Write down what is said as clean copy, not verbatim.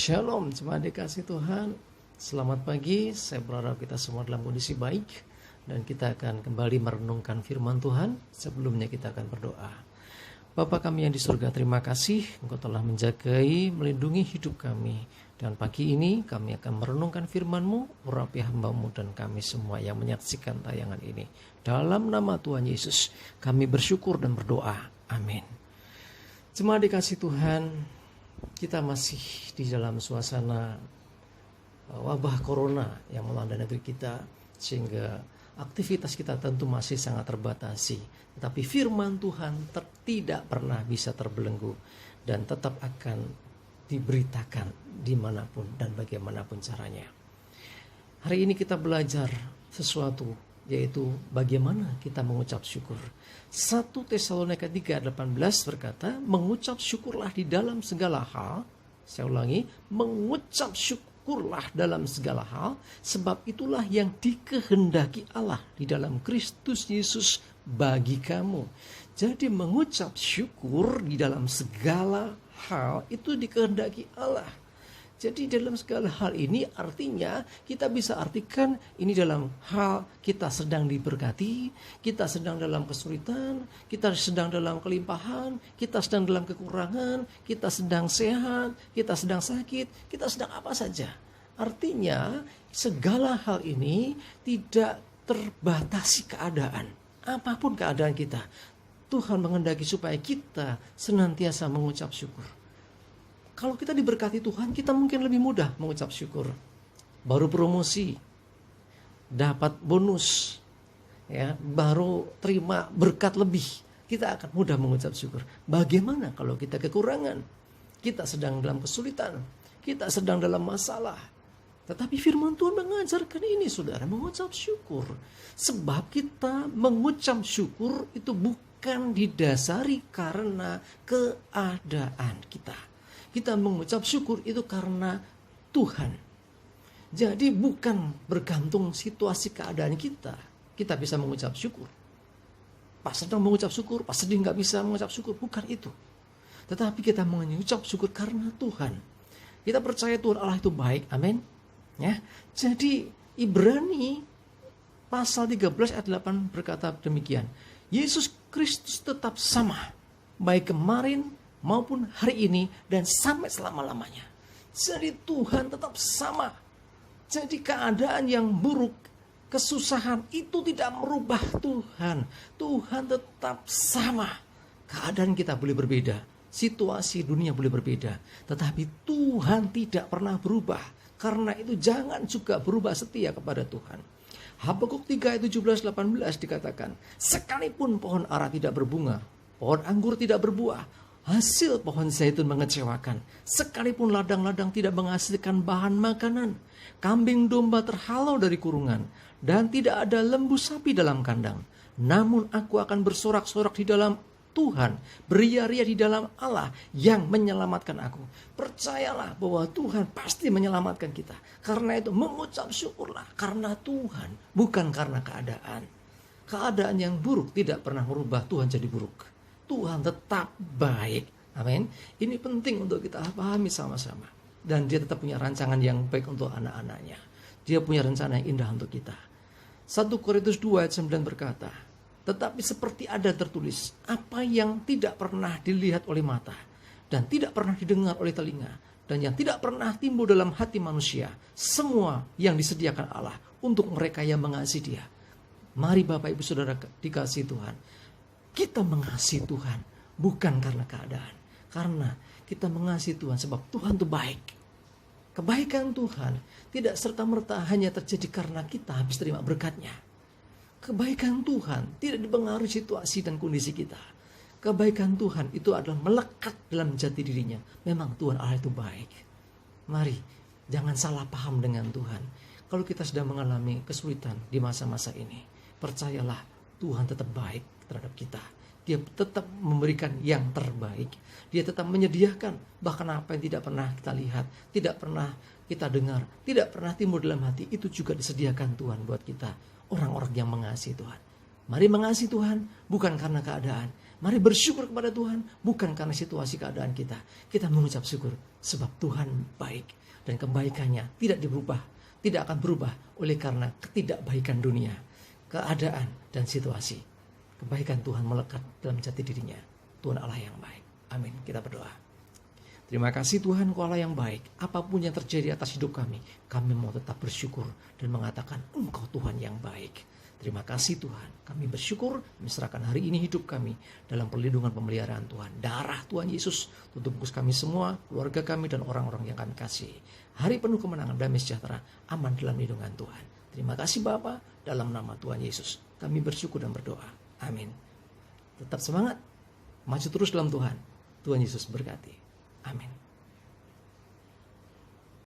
Shalom, jemaat dikasih Tuhan. Selamat pagi, saya berharap kita semua dalam kondisi baik. Dan kita akan kembali merenungkan firman Tuhan. Sebelumnya kita akan berdoa. Bapa kami yang di surga, terima kasih Engkau telah menjagai, melindungi hidup kami. Dan pagi ini kami akan merenungkan firman-Mu, urapi hamba-Mu dan kami semua yang menyaksikan tayangan ini. Dalam nama Tuhan Yesus, kami bersyukur dan berdoa. Amin. Jemaat dikasih Tuhan, kita masih di dalam suasana wabah corona yang melanda negeri kita, sehingga aktivitas kita tentu masih sangat terbatasi. Tetapi firman Tuhan tidak pernah bisa terbelenggu dan tetap akan diberitakan dimanapun dan bagaimanapun caranya. Hari ini kita belajar sesuatu, yaitu bagaimana kita mengucap syukur. 1 Tesalonika 3:18 berkata, mengucap syukurlah di dalam segala hal. Saya ulangi, mengucap syukurlah dalam segala hal, sebab itulah yang dikehendaki Allah di dalam Kristus Yesus bagi kamu. Jadi mengucap syukur di dalam segala hal itu dikehendaki Allah. Jadi dalam segala hal ini artinya kita bisa artikan ini dalam hal kita sedang diberkati, kita sedang dalam kesulitan, kita sedang dalam kelimpahan, kita sedang dalam kekurangan, kita sedang sehat, kita sedang sakit, kita sedang apa saja. Artinya segala hal ini tidak terbatasi keadaan. Apapun keadaan kita, Tuhan menghendaki supaya kita senantiasa mengucap syukur. Kalau kita diberkati Tuhan, kita mungkin lebih mudah mengucap syukur. Baru promosi, dapat bonus, ya, baru terima berkat lebih, kita akan mudah mengucap syukur. Bagaimana kalau kita kekurangan, kita sedang dalam kesulitan, kita sedang dalam masalah. Tetapi firman Tuhan mengajarkan ini, saudara, mengucap syukur. Sebab kita mengucap syukur itu bukan didasari karena keadaan kita. Kita mengucap syukur itu karena Tuhan. Jadi bukan bergantung situasi keadaan kita. Kita bisa mengucap syukur. Pas sedang mengucap syukur, pas sedih gak bisa mengucap syukur. Bukan itu. Tetapi kita mengucap syukur karena Tuhan. Kita percaya Tuhan Allah itu baik. Amin. Ya. Jadi Ibrani pasal 13 ayat 8 berkata demikian. Yesus Kristus tetap sama. Baik kemarin maupun hari ini dan sampai selama-lamanya. Jadi Tuhan tetap sama. Jadi keadaan yang buruk, kesusahan itu tidak merubah Tuhan. Tuhan tetap sama. Keadaan kita boleh berbeda, situasi dunia boleh berbeda, tetapi Tuhan tidak pernah berubah. Karena itu jangan juga berubah setia kepada Tuhan. Habakuk 3 ayat 17-18 dikatakan, sekalipun pohon ara tidak berbunga, pohon anggur tidak berbuah, hasil pohon zaitun mengecewakan, sekalipun ladang-ladang tidak menghasilkan bahan makanan, kambing domba terhalau dari kurungan, dan tidak ada lembu sapi dalam kandang. Namun aku akan bersorak-sorak di dalam Tuhan, beria-ria di dalam Allah yang menyelamatkan aku. Percayalah bahwa Tuhan pasti menyelamatkan kita. Karena itu mengucap syukurlah karena Tuhan, bukan karena keadaan. Keadaan yang buruk tidak pernah merubah Tuhan jadi buruk. Tuhan tetap baik. Amin. Ini penting untuk kita pahami sama-sama. Dan dia tetap punya rancangan yang baik untuk anak-anaknya. Dia punya rencana yang indah untuk kita. 1 Korintus 2 ayat 9 berkata, tetapi seperti ada tertulis, apa yang tidak pernah dilihat oleh mata, dan tidak pernah didengar oleh telinga, dan yang tidak pernah timbul dalam hati manusia, semua yang disediakan Allah untuk mereka yang mengasihi Dia. Mari Bapak Ibu Saudara dikasihi Tuhan, kita mengasihi Tuhan bukan karena keadaan. Karena kita mengasihi Tuhan sebab Tuhan itu baik. Kebaikan Tuhan tidak serta-merta hanya terjadi karena kita habis terima berkatnya. Kebaikan Tuhan tidak dipengaruhi situasi dan kondisi kita. Kebaikan Tuhan itu adalah melekat dalam jati dirinya. Memang Tuhan Allah itu baik. Mari jangan salah paham dengan Tuhan. Kalau kita sedang mengalami kesulitan di masa-masa ini, percayalah Tuhan tetap baik terhadap kita. Dia tetap memberikan yang terbaik. Dia tetap menyediakan bahkan apa yang tidak pernah kita lihat, tidak pernah kita dengar, tidak pernah timbul dalam hati, itu juga disediakan Tuhan buat kita, orang-orang yang mengasihi Tuhan. Mari mengasihi Tuhan bukan karena keadaan. Mari bersyukur kepada Tuhan, bukan karena situasi keadaan kita. Kita mengucap syukur sebab Tuhan baik dan kebaikannya tidak akan berubah oleh karena ketidakbaikan dunia, keadaan dan situasi. Kebaikan Tuhan melekat dalam jati dirinya. Tuhan Allah yang baik. Amin. Kita berdoa. Terima kasih Tuhan, Engkau Allah yang baik. Apapun yang terjadi atas hidup kami mau tetap bersyukur dan mengatakan Engkau Tuhan yang baik. Terima kasih Tuhan, kami bersyukur menyerahkan hari ini hidup kami dalam perlindungan pemeliharaan Tuhan. Darah Tuhan Yesus tutup kami semua, keluarga kami dan orang-orang yang kami kasih. Hari penuh kemenangan, damai sejahtera, aman dalam lindungan Tuhan. Terima kasih Bapa, dalam nama Tuhan Yesus kami bersyukur dan berdoa. Amin. Tetap semangat, maju terus dalam Tuhan. Tuhan Yesus berkati. Amin.